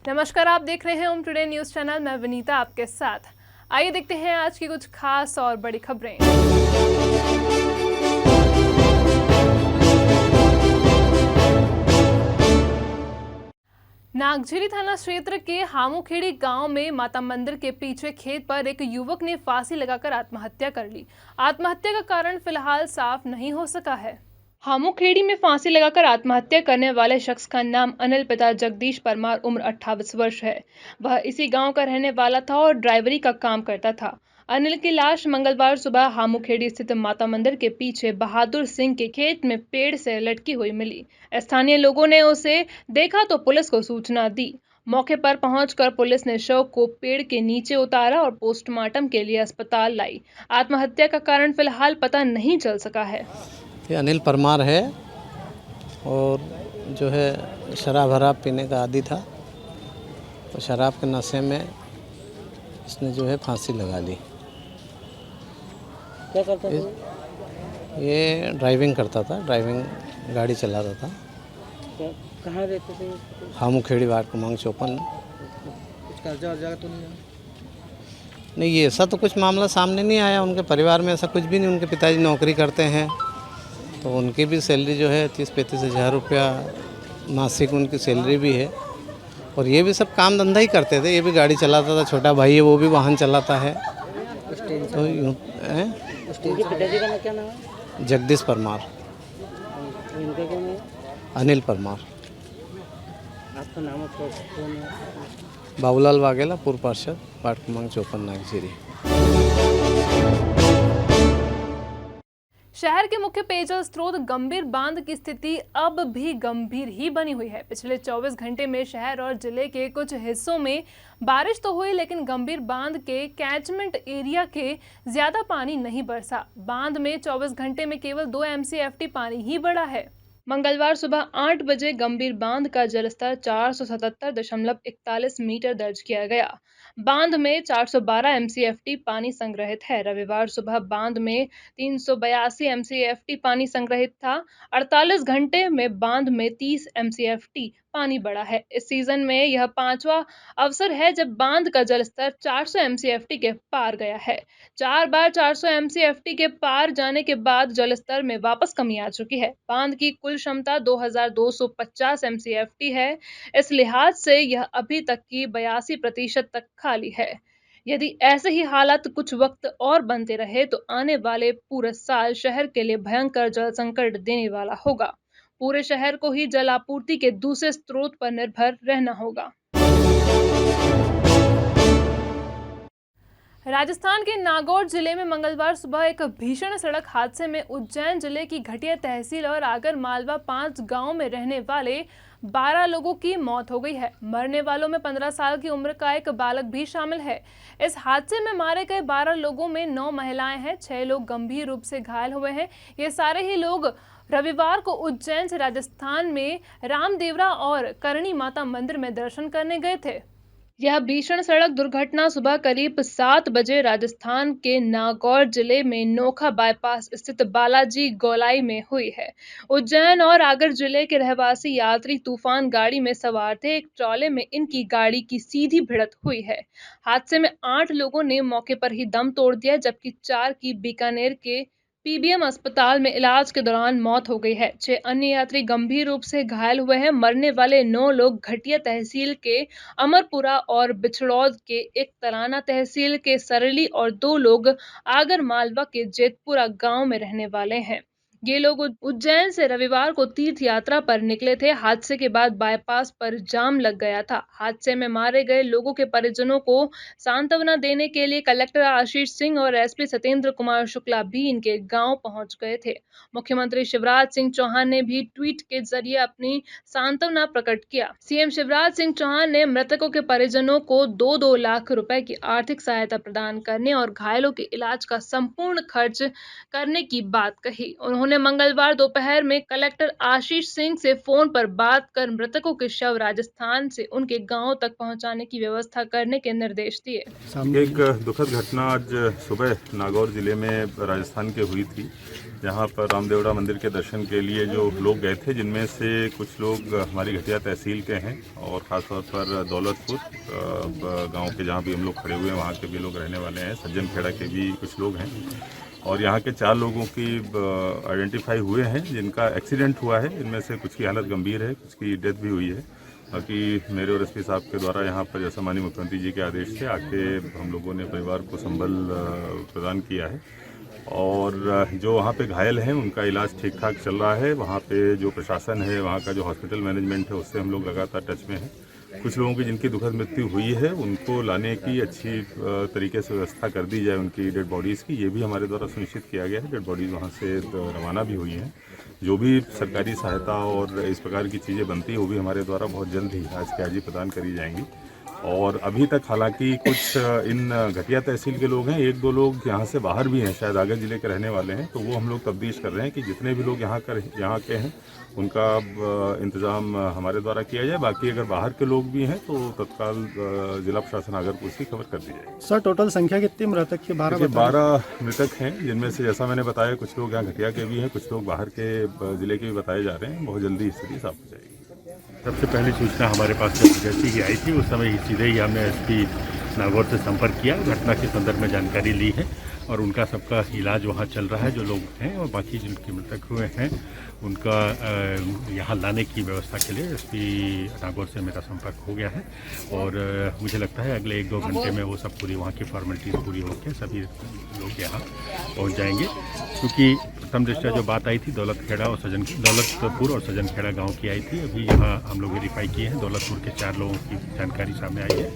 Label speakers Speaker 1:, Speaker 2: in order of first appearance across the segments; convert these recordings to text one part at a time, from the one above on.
Speaker 1: नमस्कार, आप देख रहे हैं ओम टुडे न्यूज़ चैनल। मैं विनीता आपके साथ। आइए देखते हैं आज की कुछ खास और बड़ी खबरें। नागझिरी थाना क्षेत्र के हामूखेड़ी गांव में माता मंदिर के पीछे खेत पर एक युवक ने फांसी लगाकर आत्महत्या कर ली। आत्महत्या का कारण फिलहाल साफ नहीं हो सका है। हामूखेड़ी में फांसी लगाकर आत्महत्या करने वाले शख्स का नाम अनिल पिता जगदीश परमार, उम्र 28 वर्ष है। वह इसी गांव का रहने वाला था और ड्राइवरी का काम करता था। अनिल की लाश मंगलवार सुबह हामूखेड़ी स्थित माता मंदिर के पीछे बहादुर सिंह के खेत में पेड़ से लटकी हुई मिली। स्थानीय लोगों ने उसे देखा तो पुलिस को सूचना दी। मौके पर पहुंचकर पुलिस ने शव को पेड़ के नीचे उतारा और पोस्टमार्टम के लिए अस्पताल लाई। आत्महत्या का कारण फिलहाल पता नहीं चल सका है।
Speaker 2: ये अनिल परमार है और जो है शराब वराब पीने का आदी था, तो शराब के नशे में इसने जो है फांसी लगा ली।
Speaker 3: क्या करता था?
Speaker 2: ये ड्राइविंग करता था, ड्राइविंग गाड़ी चलाता था।
Speaker 3: कहाँ रहते थे?
Speaker 2: हामूखेड़ी वार्ड क्रमांक 54।
Speaker 3: कुछ कर्जा वर्जा तो नहीं है?
Speaker 2: नहीं, ये ऐसा तो कुछ मामला सामने नहीं आया। उनके परिवार में ऐसा कुछ भी नहीं। उनके पिताजी नौकरी करते हैं, तो उनकी भी सैलरी जो है 30-35 हज़ार रुपया मासिक उनकी सैलरी भी है। और ये भी सब काम धंधा ही करते थे। ये भी गाड़ी चलाता था, छोटा भाई है वो भी वाहन चलाता है। तो यूँ
Speaker 3: उनके पिताजी का क्या नाम है?
Speaker 2: जगदीश परमार।
Speaker 3: इनका क्या नाम है?
Speaker 2: अनिल परमार।
Speaker 3: आपका नाम और कौन है?
Speaker 2: बाबूलाल वाघेला, पूर्व पार्षद, वार्ड क्रमांक 54, नागझिरी।
Speaker 1: शहर के मुख्य पेयजल स्रोत गंभीर बांध की स्थिति अब भी गंभीर ही बनी हुई है। पिछले 24 घंटे में शहर और जिले के कुछ हिस्सों में बारिश तो हुई, लेकिन गंभीर बांध के कैचमेंट एरिया के ज्यादा पानी नहीं बरसा। बांध में 24 घंटे में केवल 2 MCFT पानी ही बढ़ा है। मंगलवार सुबह 8 बजे गंभीर बांध का जलस्तर 477.41 मीटर दर्ज किया गया। बांध में 412 MCFT पानी संग्रहित है। रविवार सुबह बांध में 382 MCFT पानी संग्रहित था। 48 घंटे में बांध में 30 MCFT पानी बढ़ा है। इस सीजन में यह 5वां अवसर है जब बांध का जलस्तर 400 MCFT के पार गया है। 4 बार 400 MCFT के पार जाने के बाद जलस्तर में वापस कमी आ चुकी है। बांध की कुल क्षमता 2250 MCFT है। इस लिहाज से यह अभी तक की 82% तक खाली है। यदि ऐसे ही हालात कुछ वक्त और बनते रहे तो आने वाले पूरे साल शहर के लिए भयंकर जल संकट देने वाला होगा। पूरे शहर को ही जल आपूर्ति के दूसरे स्रोत पर निर्भर रहना होगा। राजस्थान के नागौर जिले में मंगलवार सुबह एक भीषण सड़क हादसे में उज्जैन जिले की घटिया तहसील और आगर मालवा 5 गांव में रहने वाले 12 लोगों की मौत हो गई है। मरने वालों में 15 साल की उम्र का एक बालक भी शामिल है। इस हादसे में मारे गए 12 लोगों में 9 महिलाएं हैं। 6 लोग गंभीर रूप से घायल हुए हैं। ये सारे ही लोग रविवार को उज्जैन से राजस्थान में रामदेवरा और करणी माता मंदिर में दर्शन करने गए थे। यह भीषण सड़क दुर्घटना सुबह करीब 7 बजे राजस्थान के नागौर जिले में नोखा बाईपास स्थित बालाजी गोलाई में हुई है। उज्जैन और आगर जिले के रहवासी यात्री तूफान गाड़ी में सवार थे। एक ट्रॉले में इनकी गाड़ी की सीधी भिड़ंत हुई है। हादसे में 8 लोगों ने मौके पर ही दम तोड़ दिया, जबकि 4 की बीकानेर के पीबीएम अस्पताल में इलाज के दौरान मौत हो गई है। 6 अन्य यात्री गंभीर रूप से घायल हुए हैं। मरने वाले 9 लोग घटिया तहसील के अमरपुरा और बिछड़ौद के एक तराना तहसील के सरली और 2 लोग आगर मालवा के जेतपुरा गांव में रहने वाले हैं। ये लोग उज्जैन से रविवार को तीर्थ यात्रा पर निकले थे। हादसे के बाद बाईपास पर जाम लग गया था। हादसे में मारे गए लोगों के परिजनों को सांत्वना देने के लिए कलेक्टर आशीष सिंह और एसपी सत्येंद्र कुमार शुक्ला भी इनके गांव पहुंच गए थे। मुख्यमंत्री शिवराज सिंह चौहान ने भी ट्वीट के जरिए अपनी सांत्वना प्रकट किया। सीएम शिवराज सिंह चौहान ने मृतकों के परिजनों को 2-2 लाख रुपए की आर्थिक सहायता प्रदान करने और घायलों के इलाज का संपूर्ण खर्च करने की बात कही। उन्होंने उन्होंने मंगलवार दोपहर में कलेक्टर आशीष सिंह से फोन पर बात कर मृतकों के शव राजस्थान से उनके गांव तक पहुंचाने की व्यवस्था करने के निर्देश दिए।
Speaker 4: एक दुखद घटना आज सुबह नागौर जिले में राजस्थान के हुई थी, जहां पर रामदेवड़ा मंदिर के दर्शन के लिए जो लोग गए थे, जिनमें से कुछ लोग हमारी घटिया तहसील के हैं और ख़ासतौर पर दौलतपुर गांव के जहां भी हम लोग खड़े हुए हैं वहां के भी लोग रहने वाले हैं। सज्जन खेड़ा के भी कुछ लोग हैं और यहाँ के 4 लोगों की आइडेंटिफाई हुए हैं जिनका एक्सीडेंट हुआ है। इनमें से कुछ की हालत गंभीर है, कुछ की डेथ भी हुई है। बाकी मेरे और एसपी साहब के द्वारा यहाँ पर जैसा माननीय मुख्यमंत्री जी के आदेश से आके हम लोगों ने परिवार को संबल प्रदान किया है और जो वहाँ पे घायल हैं उनका इलाज ठीक ठाक चल रहा है। वहाँ पे जो प्रशासन है, वहाँ का जो हॉस्पिटल मैनेजमेंट है, उससे हम लोग लगातार टच में हैं। कुछ लोगों की जिनकी दुखद मृत्यु हुई है उनको लाने की अच्छी तरीके से व्यवस्था कर दी जाए, उनकी डेड बॉडीज़ की, ये भी हमारे द्वारा सुनिश्चित किया गया है। डेड बॉडीज़ वहाँ से रवाना भी हुई हैं। जो भी सरकारी सहायता और इस प्रकार की चीज़ें बनती है वो भी हमारे द्वारा बहुत जल्द ही आज के आज ही प्रदान करी जाएंगी। और अभी तक हालांकि कुछ इन घटिया तहसील के लोग हैं, 1-2 लोग यहाँ से बाहर भी हैं, शायद आगर जिले के रहने वाले हैं, तो वो हम लोग तफ्तीश कर रहे हैं कि जितने भी लोग यहाँ के हैं उनका इंतज़ाम हमारे द्वारा किया जाए। बाकी अगर बाहर के लोग भी हैं तो तत्काल जिला प्रशासन आगर को उसकी खबर कर दी जाए।
Speaker 5: सर टोटल संख्या कितनी मृतक की?
Speaker 4: 12 मृतक हैं, जिनमें से जैसा मैंने बताया कुछ लोग यहाँ घटिया के भी हैं, कुछ लोग बाहर के जिले के भी बताए जा रहे हैं। बहुत जल्दी स्थिति साफ हो जाएगी।
Speaker 6: सबसे पहली सूचना हमारे पास जब एजेंसी की आई थी उस समय सीधे ही हमने एसपी नागौर से संपर्क किया, घटना के संदर्भ में जानकारी ली है और उनका सबका इलाज वहाँ चल रहा है जो लोग हैं, और बाकी जिनके मृतक हुए हैं उनका यहाँ लाने की व्यवस्था के लिए एसपी नागौर से मेरा संपर्क हो गया है और मुझे लगता है अगले 1-2 घंटे में वो सब पूरी वहाँ की फॉर्मेलिटीज़ पूरी होकर सभी लोग यहाँ पहुँच जाएंगे। क्योंकि प्रथम दृष्टया जो बात आई थी दौलतपुर और सज्जन खेड़ा गाँव की आई थी, अभी यहाँ हम लोग वेरीफाई किए हैं, दौलतपुर के 4 लोगों की जानकारी सामने आई है।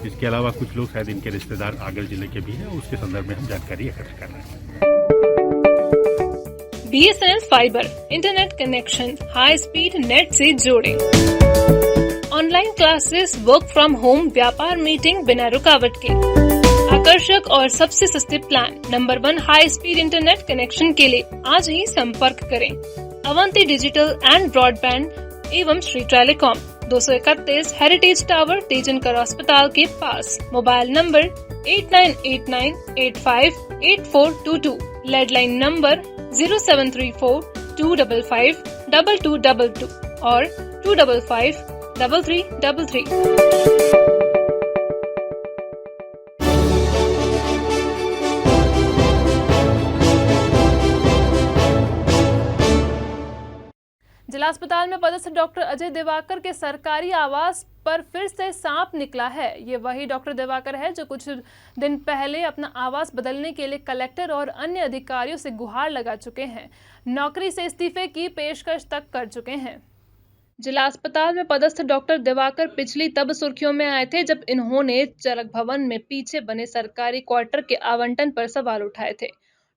Speaker 6: इसके अलावा कुछ लोग शायद इनके रिश्तेदार आगर जिले के भी हैं, उसके संदर्भ में हम जानकारी एकत्र कर रहे हैं।
Speaker 1: BSNL fibre internet connection high speed net से जोड़ें। Online classes, work from home, व्यापार मीटिंग बिना रुकावट के। आकर्षक और सबसे सस्ते plan, number 1 high speed internet connection के लिए आज ही संपर्क करें। अवंती डिजिटल एंड ब्रॉडबैंड एवं Shri telecom, 231 heritage tower, Tejankar अस्पताल के पास। मोबाइल नंबर 8989858422, लैंडलाइन नंबर 0734-255-2222 और 255-3333। जिला अस्पताल में पदस्थ डॉक्टर अजय दिवाकर के सरकारी आवास पर फिर से सांप निकला है। ये वही डॉक्टर दिवाकर है जो कुछ दिन पहले अपना आवास बदलने के लिए कलेक्टर और अन्य अधिकारियों से गुहार लगा चुके हैं, नौकरी से इस्तीफे की पेशकश तक कर चुके हैं। जिला अस्पताल में पदस्थ डॉक्टर दिवाकर पिछली तब सुर्खियों में आए थे जब इन्होंने चरक भवन में पीछे बने सरकारी क्वार्टर के आवंटन पर सवाल उठाए थे।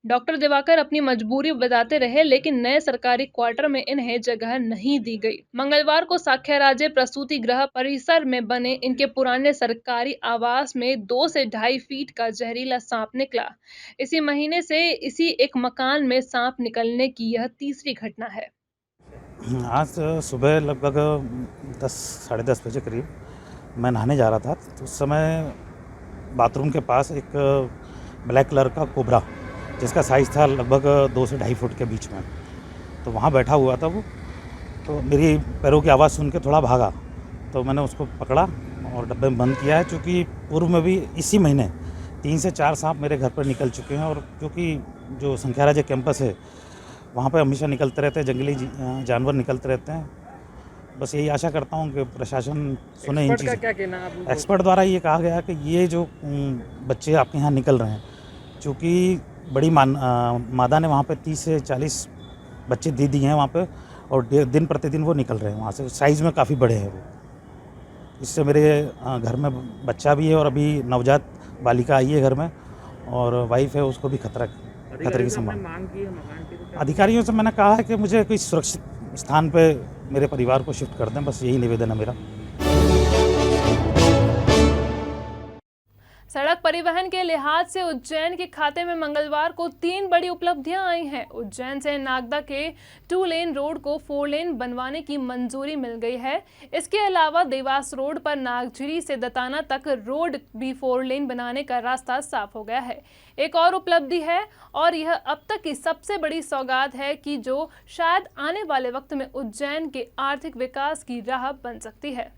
Speaker 1: डॉक्टर दिवाकर अपनी मजबूरी बताते रहे, लेकिन नए सरकारी क्वार्टर में इन्हें जगह नहीं दी गई। मंगलवार को साख्याराजे प्रसूति गृह परिसर में बने इनके पुराने सरकारी आवास में 2 से 2.5 फीट का जहरीला सांप निकला। इसी महीने से इसी एक मकान में सांप निकलने की यह तीसरी घटना है।
Speaker 7: आज सुबह लगभग 10-10:30 बजे करीब मैं नहाने जा रहा था, तो उस समय बाथरूम के पास एक ब्लैक कलर का कोबरा जिसका साइज़ था लगभग 2 से 2.5 फुट के बीच में, तो वहाँ बैठा हुआ था वो। तो मेरी पैरों की आवाज़ सुन के थोड़ा भागा, तो मैंने उसको पकड़ा और डब्बे में बंद किया है। चूँकि पूर्व में भी इसी महीने 3 से 4 सांप मेरे घर पर निकल चुके हैं और क्योंकि जो संख्याराजे कैंपस है वहाँ पे हमेशा निकलते रहते हैं, जंगली जानवर निकलते रहते हैं। बस यही आशा करता हूँ कि प्रशासन सुने इन चीज़ों।
Speaker 3: क्या कहना आप?
Speaker 7: एक्सपर्ट द्वारा ये कहा गया कि ये जो बच्चे आपके यहाँ निकल रहे हैं, चूँकि बड़ी मादा ने वहाँ पे 30 से 40 बच्चे दे दिए हैं वहाँ पे, और दिन प्रतिदिन वो निकल रहे हैं वहाँ से। साइज़ में काफ़ी बड़े हैं वो। इससे मेरे घर में बच्चा भी है और अभी नवजात बालिका आई है घर में, और वाइफ है, उसको भी खतरे की संभावना। अधिकारियों से मैंने कहा है कि मुझे कोई सुरक्षित स्थान पे मेरे परिवार को शिफ्ट कर दें, बस यही निवेदन है मेरा।
Speaker 1: सड़क परिवहन के लिहाज से उज्जैन के खाते में मंगलवार को 3 बड़ी उपलब्धियां आई हैं। उज्जैन से नागदा के 2 लेन रोड को 4 लेन बनवाने की मंजूरी मिल गई है। इसके अलावा देवास रोड पर नागझिरी से दताना तक रोड भी 4 लेन बनाने का रास्ता साफ हो गया है। एक और उपलब्धि है और यह अब तक की सबसे बड़ी सौगात है कि जो शायद आने वाले वक्त में उज्जैन के आर्थिक विकास की राह बन सकती है।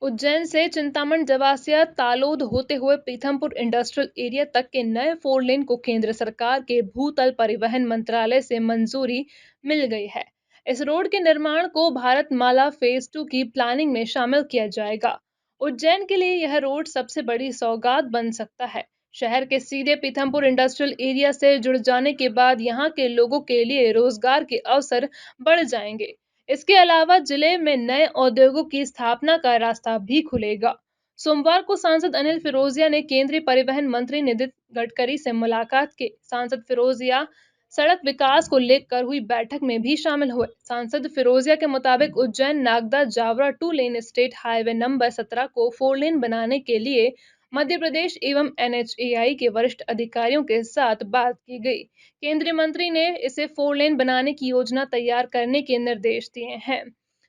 Speaker 1: उज्जैन से चिंतामण जवासिया तालोद होते हुए पीथमपुर इंडस्ट्रियल एरिया तक के नए 4 लेन को केंद्र सरकार के भूतल परिवहन मंत्रालय से मंजूरी मिल गई है। इस रोड के निर्माण को भारतमाला फेज 2 की प्लानिंग में शामिल किया जाएगा। उज्जैन के लिए यह रोड सबसे बड़ी सौगात बन सकता है। शहर के सीधे पीथमपुर इंडस्ट्रियल एरिया से जुड़ जाने के बाद यहाँ के लोगों के लिए रोजगार के अवसर बढ़ जाएंगे। इसके अलावा जिले में नए उद्योगों की स्थापना का रास्ता भी खुलेगा। सोमवार को सांसद अनिल फिरोजिया ने केंद्रीय परिवहन मंत्री नितिन गडकरी से मुलाकात की। सांसद फिरोजिया सड़क विकास को लेकर हुई बैठक में भी शामिल हुए। सांसद फिरोजिया के मुताबिक उज्जैन नागदा जावरा 2 लेन स्टेट हाईवे नंबर 17 को 4 लेन बनाने के लिए मध्य प्रदेश एवं NHAI के वरिष्ठ अधिकारियों के साथ बात की गई। केंद्रीय मंत्री ने इसे 4 लेन बनाने की योजना तैयार करने के निर्देश दिए हैं।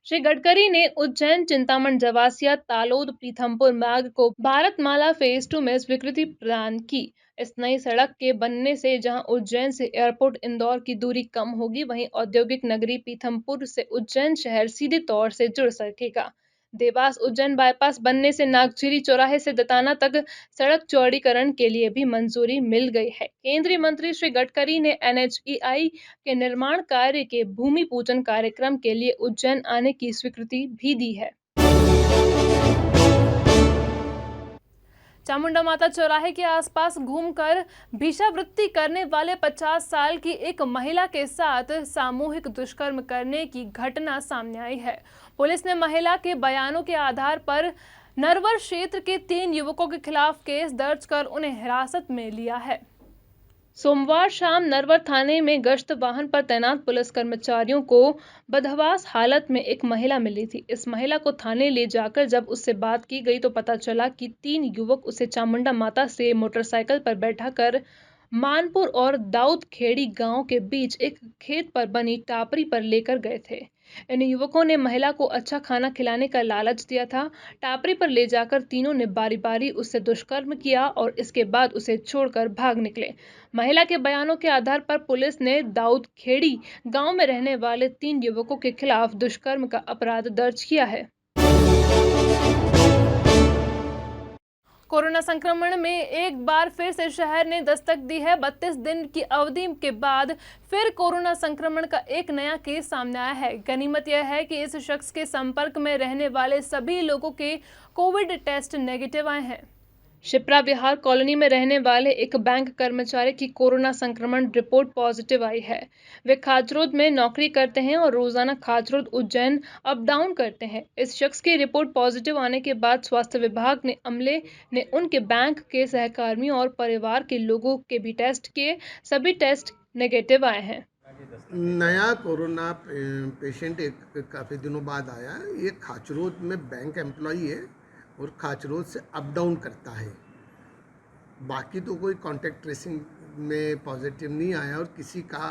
Speaker 1: श्री गडकरी ने उज्जैन चिंतामण जवासिया तालोद पीथमपुर मार्ग को भारतमाला फेज 2 में स्वीकृति प्रदान की। इस नई सड़क के बनने से जहां उज्जैन से एयरपोर्ट इंदौर की दूरी कम होगी, वहीं औद्योगिक नगरी पीथमपुर से उज्जैन शहर सीधे तौर से जुड़ सकेगा। देवास उज्जैन बाईपास बनने से नागझिरी चौराहे से दताना तक सड़क चौड़ीकरण के लिए भी मंजूरी मिल गई है। केंद्रीय मंत्री श्री गडकरी ने NHAI के निर्माण कार्य के भूमि पूजन कार्यक्रम के लिए उज्जैन आने की स्वीकृति भी दी है। चामुंडा माता चौराहे के आसपास घूमकर भिक्षावृत्ति करने वाले 50 साल की एक महिला के साथ सामूहिक दुष्कर्म करने की घटना सामने आई है। पुलिस ने महिला के बयानों के आधार पर नरवर क्षेत्र के 3 युवकों के खिलाफ केस दर्ज कर उन्हें हिरासत में लिया है। सोमवार शाम नरवर थाने में गश्त वाहन पर तैनात पुलिस कर्मचारियों को बदहवास हालत में एक महिला मिली थी। इस महिला को थाने ले जाकर जब उससे बात की गई तो पता चला कि 3 युवक उसे चामुंडा माता से मोटरसाइकिल पर बैठाकर मानपुर और दाऊद खेड़ी गांव के बीच एक खेत पर बनी टापरी पर लेकर गए थे। इन युवकों ने महिला को अच्छा खाना खिलाने का लालच दिया था। टापरी पर ले जाकर तीनों ने बारी बारी उससे दुष्कर्म किया और इसके बाद उसे छोड़कर भाग निकले। महिला के बयानों के आधार पर पुलिस ने दाऊद खेड़ी गांव में रहने वाले 3 युवकों के खिलाफ दुष्कर्म का अपराध दर्ज किया है। कोरोना संक्रमण में एक बार फिर से शहर ने दस्तक दी है। 32 दिन की अवधि के बाद फिर कोरोना संक्रमण का एक नया केस सामने आया है। गनीमत यह है कि इस शख्स के संपर्क में रहने वाले सभी लोगों के कोविड टेस्ट नेगेटिव आए हैं। शिप्रा विहार कॉलोनी में रहने वाले एक बैंक कर्मचारी की कोरोना संक्रमण रिपोर्ट पॉजिटिव आई है। वे खाचरोद में नौकरी करते हैं और रोजाना खाचरोद उज्जैन अप डाउन करते हैं। इस शख्स की रिपोर्ट पॉजिटिव आने के बाद स्वास्थ्य विभाग ने अमले ने उनके बैंक के सहकर्मियों और परिवार के लोगों के भी टेस्ट किए। सभी टेस्ट नेगेटिव आए हैं।
Speaker 8: नया कोरोना पेशेंट एक काफ़ी दिनों बाद आया। ये खाचरोद में बैंक एम्प्लॉई है और खाचरोद से अप डाउन करता है। बाकी तो कोई कांटेक्ट ट्रेसिंग में पॉजिटिव नहीं आया और किसी का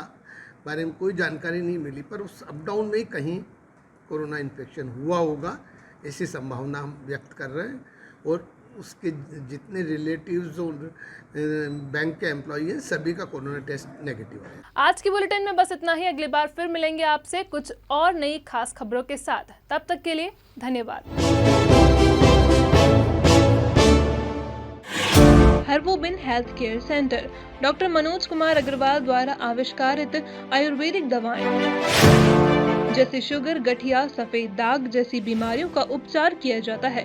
Speaker 8: बारे में कोई जानकारी नहीं मिली, पर उस अप डाउन में ही कहीं कोरोना इन्फेक्शन हुआ होगा, ऐसी संभावना हम व्यक्त कर रहे हैं। और उसके जितने रिलेटिव्स और बैंक के एम्प्लॉई हैं सभी का कोरोना टेस्ट नेगेटिव है।
Speaker 1: आज की बुलेटिन में बस इतना ही। अगली बार फिर मिलेंगे आपसे कुछ और नई खास खबरों के साथ। तब तक के लिए धन्यवाद। Herbobin health care centre doctor Manoj Kumar Agarwal द्वारा आविष्कारित आयुर्वेदिक दवाएं जैसे शुगर, गठिया, सफेद दाग जैसी बीमारियों का उपचार किया जाता है।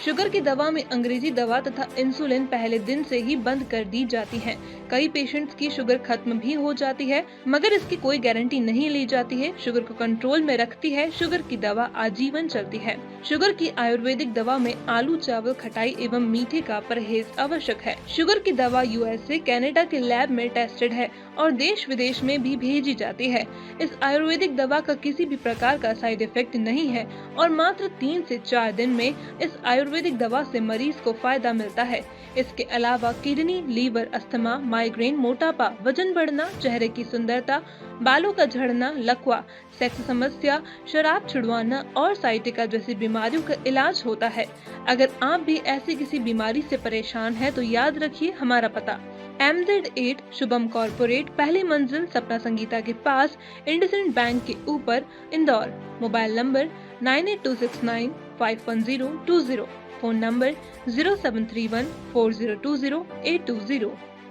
Speaker 1: शुगर की दवा में अंग्रेजी दवा तथा इंसुलिन पहले दिन से ही बंद कर दी जाती है। कई पेशेंट्स की शुगर खत्म भी हो जाती है, मगर इसकी कोई गारंटी नहीं ली जाती है। शुगर को कंट्रोल में रखती है शुगर की दवा आजीवन चलती है। शुगर की आयुर्वेदिक दवा में आलू, चावल, खटाई एवं मीठे का परहेज आवश्यक है। शुगर की दवा USA, कनाडा के लैब में टेस्टेड है और देश विदेश में भी भेजी जाती है। इस आयुर्वेदिक दवा का किसी भी प्रकार का साइड इफेक्ट नहीं है और मात्र 3 से 4 दिन में इस आयुर्वेदिक आयुर्वेदिक दवा से मरीज को फायदा मिलता है। इसके अलावा किडनी, लीवर, अस्थमा, माइग्रेन, मोटापा, वजन बढ़ना, चेहरे की सुंदरता, बालों का झड़ना, लकवा, सेक्स समस्या, शराब छुड़वाना और साइटिका जैसी बीमारियों का इलाज होता है। अगर आप भी ऐसी किसी बीमारी से परेशान हैं तो याद रखिए हमारा पता MZ8 शुभम कॉर्पोरेट, पहली मंजिल, सपना संगीता के पास, इंडसइंड बैंक के ऊपर, Indore. Mobile number 9826951020, phone number 07314020 820।